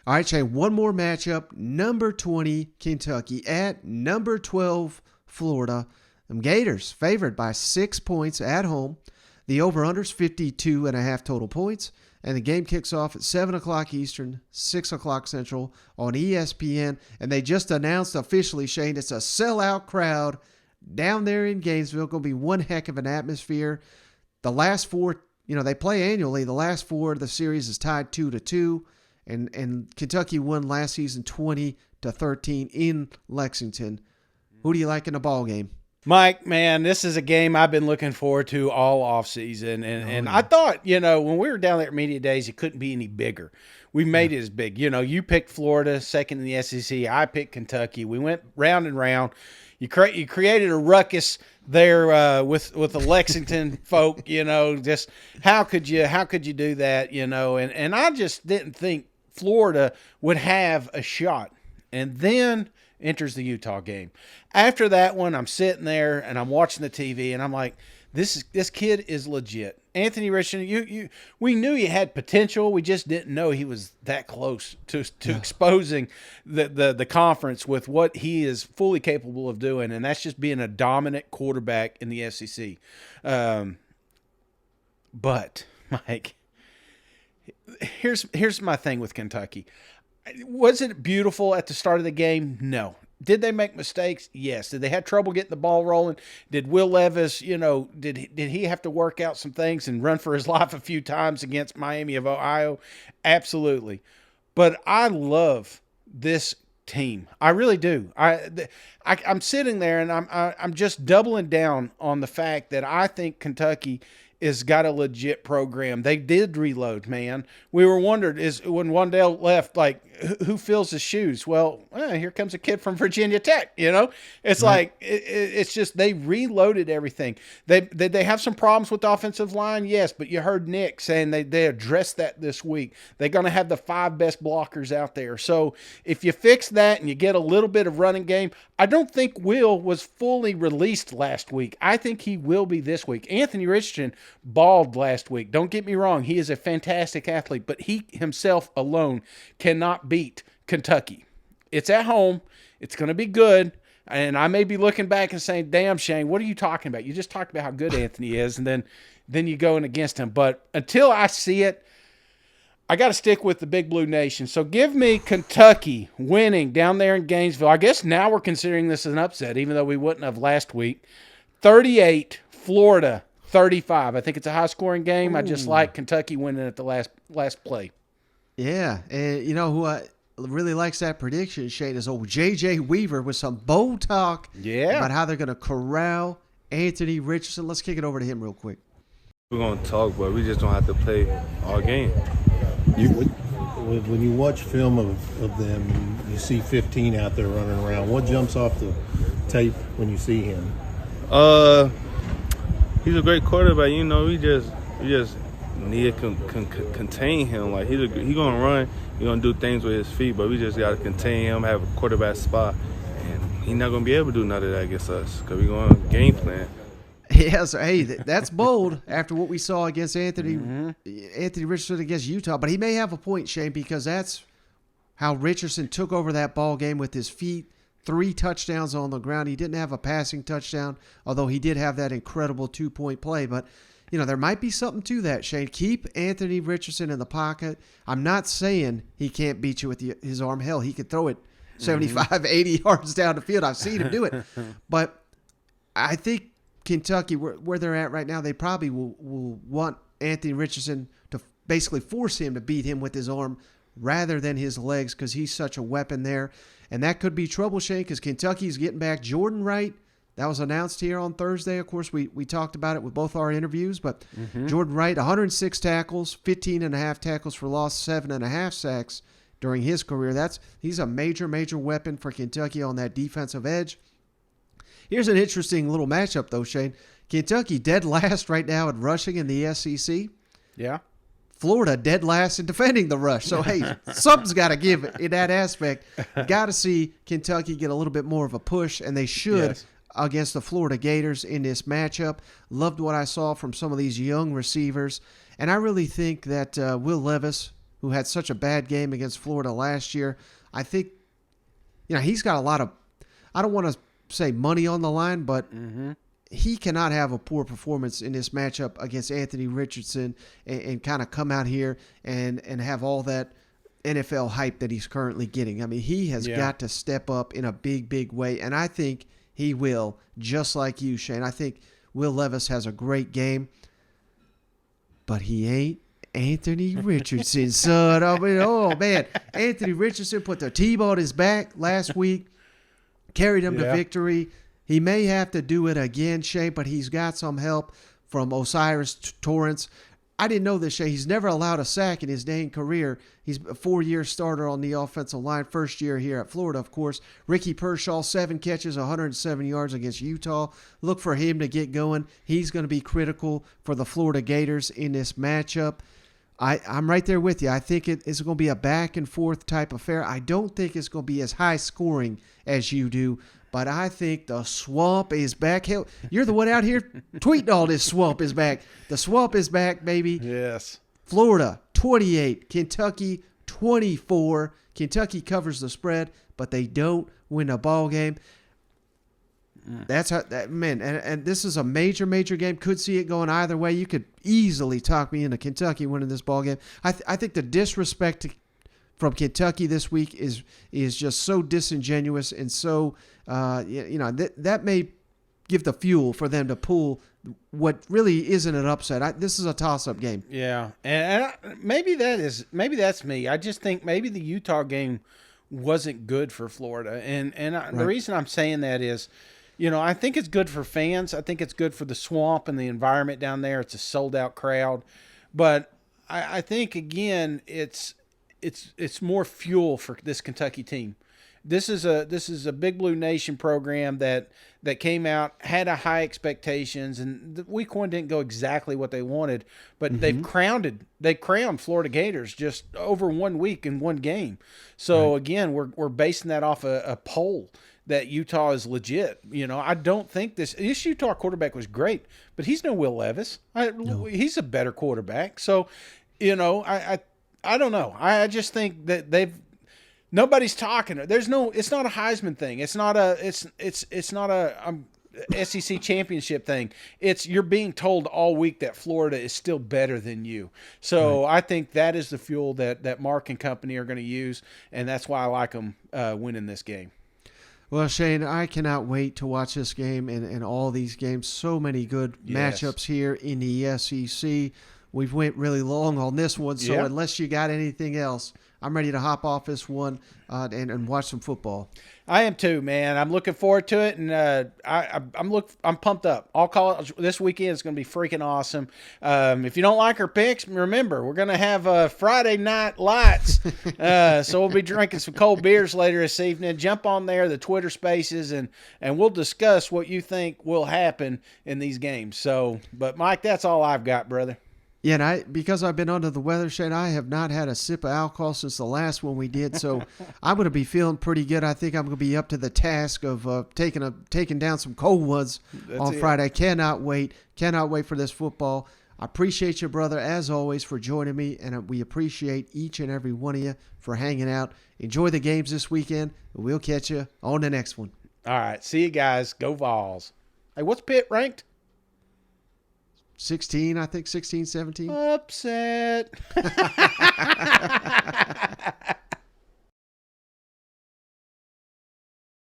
All right, Shane, one more matchup. Number 20, Kentucky at number 12, Florida. Them Gators favored by 6 points at home. The over-under's 52.5 total points. And the game kicks off at 7 o'clock Eastern, 6 o'clock Central on ESPN. And they just announced officially, Shane, it's a sellout crowd down there in Gainesville. Going to be one heck of an atmosphere. The last four, they play annually. The last four of the series is tied 2-2. And Kentucky won last season 20-13 in Lexington. Who do you like in the ball game? Mike, man, this is a game I've been looking forward to all offseason. And I thought, when we were down there at Media Days, it couldn't be any bigger. We made it as big. You picked Florida, second in the SEC. I picked Kentucky. We went round and round. You created a ruckus there with the Lexington folk, just how could you do that, and I just didn't think Florida would have a shot. And then enters the Utah game. After that one, I'm sitting there and I'm watching the TV and I'm like, this kid is legit. Anthony Richardson, we knew he had potential. We just didn't know he was that close to exposing the conference with what he is fully capable of doing, and that's just being a dominant quarterback in the SEC. But Mike, here's my thing with Kentucky. Was it beautiful at the start of the game? No. Did they make mistakes? Yes. Did they have trouble getting the ball rolling? Did Will Levis, did he have to work out some things and run for his life a few times against Miami of Ohio? Absolutely. But I love this team. I really do. I'm sitting there and I'm just doubling down on the fact that I think Kentucky is got a legit program. They did reload, man. We were wondered when Wandale left, like who fills his shoes? Well, here comes a kid from Virginia Tech. It's like it's just they reloaded everything. They have some problems with the offensive line, yes, but you heard Nick saying they addressed that this week. They're going to have the 5 best blockers out there. So if you fix that and you get a little bit of running game, I don't think Will was fully released last week. I think he will be this week. Anthony Richardson balled last week. Don't get me wrong. He is a fantastic athlete, but he himself alone cannot beat Kentucky. It's at home. It's going to be good. And I may be looking back and saying, damn, Shane, what are you talking about? You just talked about how good Anthony is, and then you go in against him. But until I see it, I got to stick with the Big Blue Nation. So give me Kentucky winning down there in Gainesville. I guess now we're considering this an upset, even though we wouldn't have last week. 38, Florida 35. I think it's a high-scoring game. Ooh. I just like Kentucky winning at the last play. Yeah, and you know who really likes that prediction, Shane, is old J.J. Weaver with some bold talk about how they're going to corral Anthony Richardson. Let's kick it over to him real quick. We're going to talk, but we just don't have to play our game. When you watch film of them, you see 15 out there running around. What jumps off the tape when you see him? He's a great quarterback. We just need to contain him. Like he's gonna run, he's gonna do things with his feet, but we just gotta contain him, have a quarterback spot, and he's not gonna be able to do none of that against us because we're going to game plan. Yes, hey, that's bold after what we saw against Anthony Richardson against Utah. But he may have a point, Shane, because that's how Richardson took over that ball game with his feet. 3 touchdowns on the ground. He didn't have a passing touchdown, although he did have that incredible 2-point play. But, there might be something to that, Shane. Keep Anthony Richardson in the pocket. I'm not saying he can't beat you with his arm. Hell, he could throw it 75, 80 yards down the field. I've seen him do it. But I think Kentucky, where they're at right now, they probably will want Anthony Richardson to basically force him to beat him with his arm rather than his legs because he's such a weapon there. And that could be trouble, Shane, because Kentucky's getting back Jordan Wright. That was announced here on Thursday. Of course, we talked about it with both our interviews. But Jordan Wright, 106 tackles, 15.5 tackles for loss, 7.5 sacks during his career. He's a major, major weapon for Kentucky on that defensive edge. Here's an interesting little matchup, though, Shane. Kentucky dead last right now at rushing in the SEC. Yeah. Florida dead last in defending the rush. So, hey, something's got to give in that aspect. Got to see Kentucky get a little bit more of a push, and they should against the Florida Gators in this matchup. Loved what I saw from some of these young receivers. And I really think that Will Levis who had such a bad game against Florida last year. I think, he's got a lot of, I don't want to say money on the line, but he cannot have a poor performance in this matchup against Anthony Richardson and kind of come out here and have all that NFL hype that he's currently getting. I mean, he has got to step up in a big, big way, and I think he will, just like you, Shane. I think Will Levis has a great game, but he ain't Anthony Richardson, son. I mean, oh, man. Anthony Richardson put the team on his back last week, carried him to victory. He may have to do it again, Shane, but he's got some help from Osiris Torrance. I didn't know this, Shane. He's never allowed a sack in his dang career. He's a 4-year starter on the offensive line. First year here at Florida, of course. Ricky Pershaw, 7 catches, 107 yards against Utah. Look for him to get going. He's going to be critical for the Florida Gators in this matchup. I'm right there with you. I think it's going to be a back-and-forth type affair. I don't think it's going to be as high-scoring as you do, but I think the swamp is back. Hell, you're the one out here tweeting all this swamp is back. The swamp is back, baby. Yes. Florida, 28. Kentucky, 24. Kentucky covers the spread, but they don't win a ball game. That's how and this is a major game. Could see it going either way. You could easily talk me into Kentucky winning this ball game. I think the disrespect from Kentucky this week is just so disingenuous and so that may give the fuel for them to pull what really isn't an upset. This is a toss-up game. Yeah, and maybe that's me. I just think maybe the Utah game wasn't good for Florida, and the reason I'm saying that is, I think it's good for fans. I think it's good for the swamp and the environment down there. It's a sold-out crowd. But I think, again, it's more fuel for this Kentucky team. This is a Big Blue Nation program that came out, had a high expectations, and the week 1 didn't go exactly what they wanted, but they crowned Florida Gators just over 1 week in 1 game. So again, we're basing that off a poll that Utah is legit. I don't think this Utah quarterback was great, but he's no Will Levis. No. He's a better quarterback. So, I don't know. I just think that nobody's talking. It's not a Heisman thing. It's not a SEC championship thing. You're being told all week that Florida is still better than you. So I think that is the fuel that Mark and company are going to use, and that's why I like them winning this game. Well, Shane, I cannot wait to watch this game and all these games. So many good matchups here in the SEC. We've went really long on this one, so unless you got anything else, I'm ready to hop off this one and watch some football. I am too, man. I'm looking forward to it, and I'm pumped up. All college this weekend is going to be freaking awesome. If you don't like our picks, remember we're going to have Friday night lights, so we'll be drinking some cold beers later this evening. Jump on there, the Twitter Spaces, and we'll discuss what you think will happen in these games. So, but Mike, that's all I've got, brother. Yeah, and because I've been under the weather, Shane, I have not had a sip of alcohol since the last one we did, so I'm going to be feeling pretty good. I think I'm going to be up to the task of taking down some cold ones on Friday. Cannot wait for this football. I appreciate you, brother, as always, for joining me, and we appreciate each and every one of you for hanging out. Enjoy the games this weekend, and we'll catch you on the next one. All right, see you guys. Go Vols. Hey, what's Pitt ranked? 16, I think 16, 17. Upset.